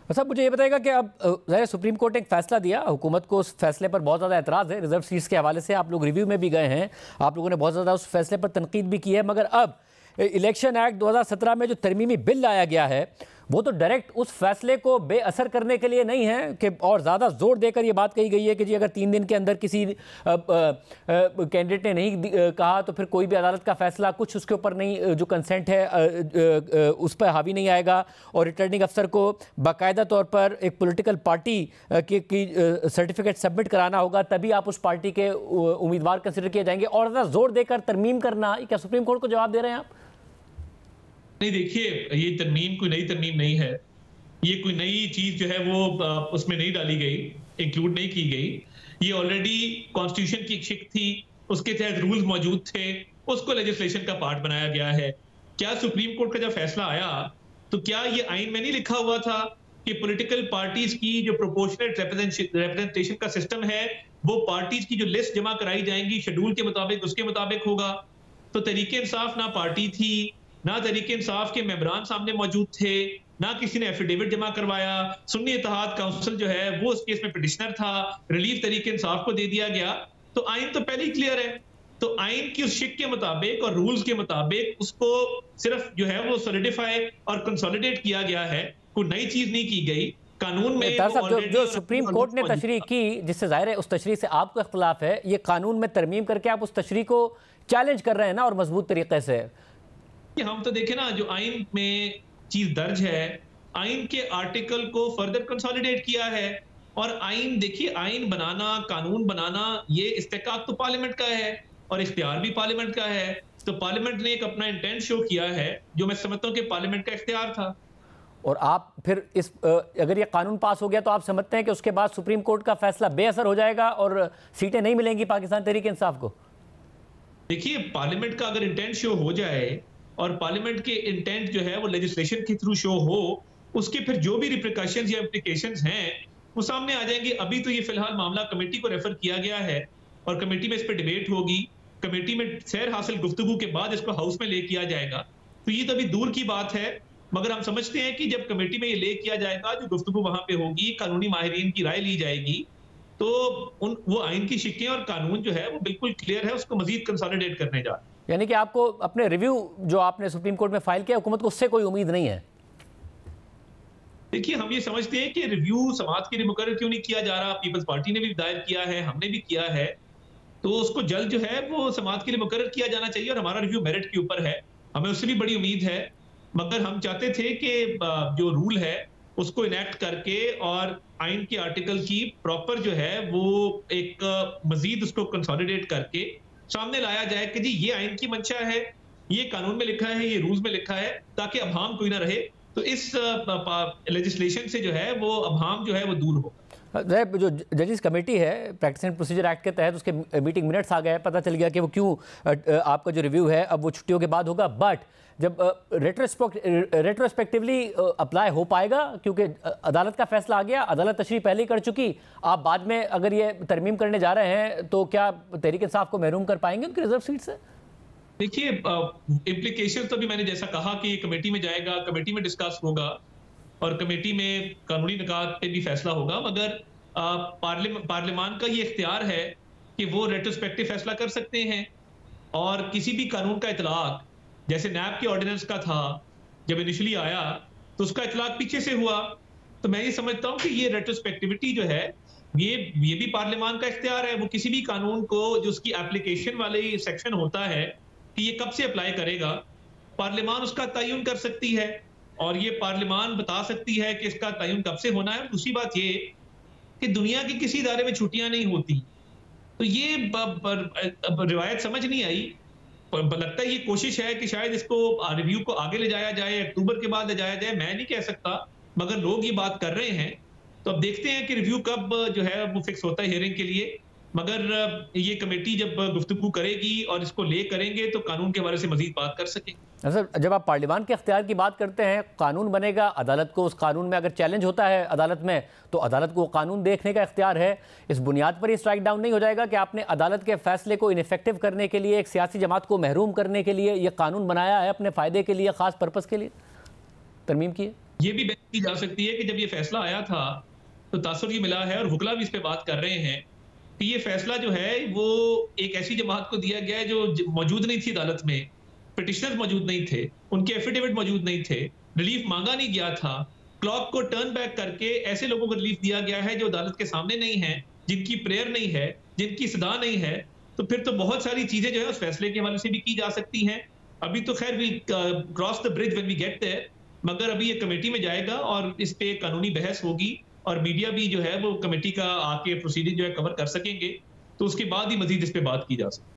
साहब मुझे ये बताएगा कि अब ज़ाहिर सुप्रीम कोर्ट ने एक फैसला दिया, हुकूमत को उस फैसले पर बहुत ज़्यादा एतराज़ है। रिजर्व सीट्स के हवाले से आप लोग रिव्यू में भी गए हैं, आप लोगों ने बहुत ज़्यादा उस फैसले पर तनकीद भी की है, मगर अब इलेक्शन एक्ट 2017 में जो तरमीमी बिल लाया गया है वो तो डायरेक्ट उस फैसले को बेअसर करने के लिए नहीं है कि, और ज़्यादा जोर देकर ये बात कही गई है कि जी अगर 3 दिन के अंदर किसी कैंडिडेट ने नहीं कहा तो फिर कोई भी अदालत का फैसला कुछ उसके ऊपर नहीं, जो कंसेंट है उस पर हावी नहीं आएगा, और रिटर्निंग अफसर को बाकायदा तौर पर एक पॉलिटिकल पार्टी की सर्टिफिकेट सबमिट कराना होगा, तभी आप उस पार्टी के उम्मीदवार कंसिडर किए जाएंगे। और ज़्यादा जोर देकर तरमीम करना, क्या सुप्रीम कोर्ट को जवाब दे रहे हैं आप? नहीं, देखिए, ये तरमीम कोई नई तरमीम नहीं है, ये कोई नई चीज जो है वो उसमें नहीं डाली गई, इंक्लूड नहीं की गई। ये ऑलरेडी कॉन्स्टिट्यूशन की एक शिक थी, उसके तहत रूल्स मौजूद थे, उसको लेजिस्लेशन का पार्ट बनाया गया है। क्या सुप्रीम कोर्ट का जब फैसला आया तो क्या ये आइन में नहीं लिखा हुआ था कि पॉलिटिकल पार्टीज की जो प्रोपोर्शनेट रिप्रेजेंटेशन का सिस्टम है वो पार्टीज की जो लिस्ट जमा कराई जाएंगी शेड्यूल के मुताबिक, उसके मुताबिक होगा? तो तहरीक इंसाफ ना पार्टी थी, ना तहरीक इंसाफ के मेंबरान सामने मौजूद थे, ना किसी ने एफिडेविट जमा करवाया। सुन्नी इत्तेहाद काउंसिल जो है वो उस केस में पिटिशनर था, रिलीफ तहरीक इंसाफ को दे दिया गया। तो आइन तो पहले ही क्लियर है। तो आइन की उस शिक के मुताबिक और रूल्स के मुताबिक उसको सिर्फ जो है वो सॉलिडिफाई और कंसोलिडेट किया गया है, कोई नई चीज नहीं की गई। कानून में जो सुप्रीम कोर्ट ने तशरीह की, जिससे जाहिर है उस तशरीह से आपको इख्तिलाफ है, ये कानून में तरमीम करके आप उस तशरीह को चैलेंज कर रहे हैं ना, और मजबूत तरीके से। हम तो देखें ना, जो आइन में चीज दर्ज है, आइन के आर्टिकल को फर्दर कंसोलिडेट किया है। और आइन देखिए, आइन बनाना, कानून बनाना, ये इस्तेकाक तो पार्लियामेंट का है और इख्तियार भी पार्लियामेंट का है। तो पार्लियामेंट ने एक अपना इंटेंट शो किया है, जो मैं समझता हूं कि पार्लियामेंट का इख्तियार था। और आप फिर इस अगर ये कानून पास हो गया तो आप समझते हैं कि उसके बाद सुप्रीम कोर्ट का फैसला बेअसर हो जाएगा और सीटें नहीं मिलेंगी पाकिस्तान तहरीक इंसाफ को? देखिए, पार्लियामेंट का अगर इंटेंट शो हो जाए और पार्लियामेंट के इंटेंट जो है वो लेजिस्लेशन के थ्रू शो हो, उसके फिर जो भी रिप्रिकॉशंस या इम्प्लीकेशंस हैं वो सामने आ जाएंगे। अभी तो ये फिलहाल मामला कमेटी को रेफर किया गया है और कमेटी में इस पर डिबेट होगी। कमेटी में सैर हासिल गुफ्तगू के बाद इसको हाउस में ले किया जाएगा। तो ये तो अभी दूर की बात है, मगर हम समझते हैं कि जब कमेटी में ये ले किया जाएगा, जो गुफ्तगू वहां पे होगी, कानूनी माहिरीन की राय ली जाएगी, तो वो आइन की शिकें और कानून जो है वो बिल्कुल क्लियर है, उसको मजीद कंसोलिडेट करने जा रहे हैं। यानी कि आपको अपने रिव्यू जो आपने सुप्रीम कोर्ट में फाइल किया, हुकूमत को उससे कोई उम्मीद नहीं है? देखिए, हम ये समझते हैं कि रिव्यू समाज के लिए मुकर्रर क्यों नहीं किया जा रहा। पीपल्स पार्टी ने भी दायर किया है, हमने भी किया है, तो उसको जल्द जो है वो समाज के लिए मुकर्रर किया जाना चाहिए। और हमारा रिव्यू मेरिट के ऊपर है, हमें उससे भी बड़ी उम्मीद है। मगर हम चाहते थे कि जो रूल है उसको इनेक्ट करके और आइन के आर्टिकल की प्रॉपर जो है वो एक मजीद उसको कंसोलिडेट करके सामने लाया जाए कि जी ये आइन की मंशा है, ये कानून में लिखा है, ये रूल्स में लिखा है, ताकि अभाम कोई ना रहे। तो इस लेजिस्लेशन से जो है वो अभाम जो है वो दूर हो। जो जजेस कमेटी है प्रैक्टिस एंड प्रोसीजर एक्ट के तहत, उसके मीटिंग मिनट्स आ गए, पता चल गया कि वो क्यों आपका जो रिव्यू है अब वो छुट्टियों के बाद होगा। बट जब रेट्रोस्पेक्टिवली अप्लाई हो पाएगा, क्योंकि अदालत का फैसला आ गया, अदालत तशरीह पहले ही कर चुकी, आप बाद में अगर ये तरमीम करने जा रहे हैं तो क्या तहरीक इंसाफ को महरूम कर पाएंगे उनकी रिजर्व सीट से? देखिए, इम्प्लीकेशन तो भी मैंने जैसा कहा कि ये कमेटी में जाएगा, कमेटी में डिस्कस होगा और कमेटी में कानूनी निकात पे भी फैसला होगा। मगर पार्लियामान का ये इख्तियार है कि वो रेट्रोस्पेक्टिव फैसला कर सकते हैं। और किसी भी कानून का इतलाक, जैसे नैब के ऑर्डिनेंस का था, जब इनिशियली आया तो उसका इतलाक पीछे से हुआ। तो मैं ये समझता हूँ कि ये रेट्रोस्पेक्टिविटी जो है ये भी पार्लियामान का इख्तियार है। वो किसी भी कानून को जो उसकी एप्लीकेशन वाले सेक्शन होता है कि ये कब से अप्लाई करेगा, पार्लियामान उसका तयन कर सकती है और ये पार्लियामान बता सकती है कि इसका तयन कब से होना है। दूसरी बात ये कि दुनिया के किसी इदारे में छुट्टियां नहीं होती, तो ये रिवायत समझ नहीं आई। लगता है ये कोशिश है कि शायद इसको रिव्यू को आगे ले जाया जाए, अक्टूबर के बाद ले जाया जाए, मैं नहीं कह सकता, मगर लोग ये बात कर रहे हैं। तो अब देखते हैं कि रिव्यू कब जो है वो फिक्स होता है हियरिंग के लिए। मगर ये कमेटी जब गुफ्तगू करेगी और इसको ले करेंगे तो कानून के बारे से मजीद बात कर सकेंगे। सर, जब आप पार्लियामान के इख्तियार की बात करते हैं, कानून बनेगा, अदालत को उस कानून में अगर चैलेंज होता है अदालत में तो अदालत को कानून देखने का इख्तियार है। इस बुनियाद पर ही स्ट्राइक डाउन नहीं हो जाएगा कि आपने अदालत के फैसले को इनफेक्टिव करने के लिए, एक सियासी जमात को महरूम करने के लिए ये कानून बनाया है, अपने फ़ायदे के लिए, ख़ास पर्पज़ के लिए तरमीम की है? ये भी बहस की जा सकती है कि जब ये फैसला आया था तो तासुर ये मिला है और वकला भी इस पे बात कर रहे हैं कि ये फैसला जो है वो एक ऐसी जमात को दिया गया है जो मौजूद नहीं थी अदालत में, पिटिशनर्स मौजूद नहीं थे, उनके एफिडेविट मौजूद नहीं थे, रिलीफ मांगा नहीं गया था, क्लॉक को टर्न बैक करके ऐसे लोगों को रिलीफ दिया गया है जो अदालत के सामने नहीं है, जिनकी प्रेयर नहीं है, जिनकी सदा नहीं है। तो फिर तो बहुत सारी चीजें जो है उस फैसले के हवाले से भी की जा सकती हैं। अभी तो खैर we cross the bridge when we get there, मगर अभी ये कमेटी में जाएगा और इस पे कानूनी बहस होगी और मीडिया भी जो है वो कमेटी का आके प्रोसीडिंग जो है कवर कर सकेंगे, तो उसके बाद ही मजीद इस पे बात की जा सकती है।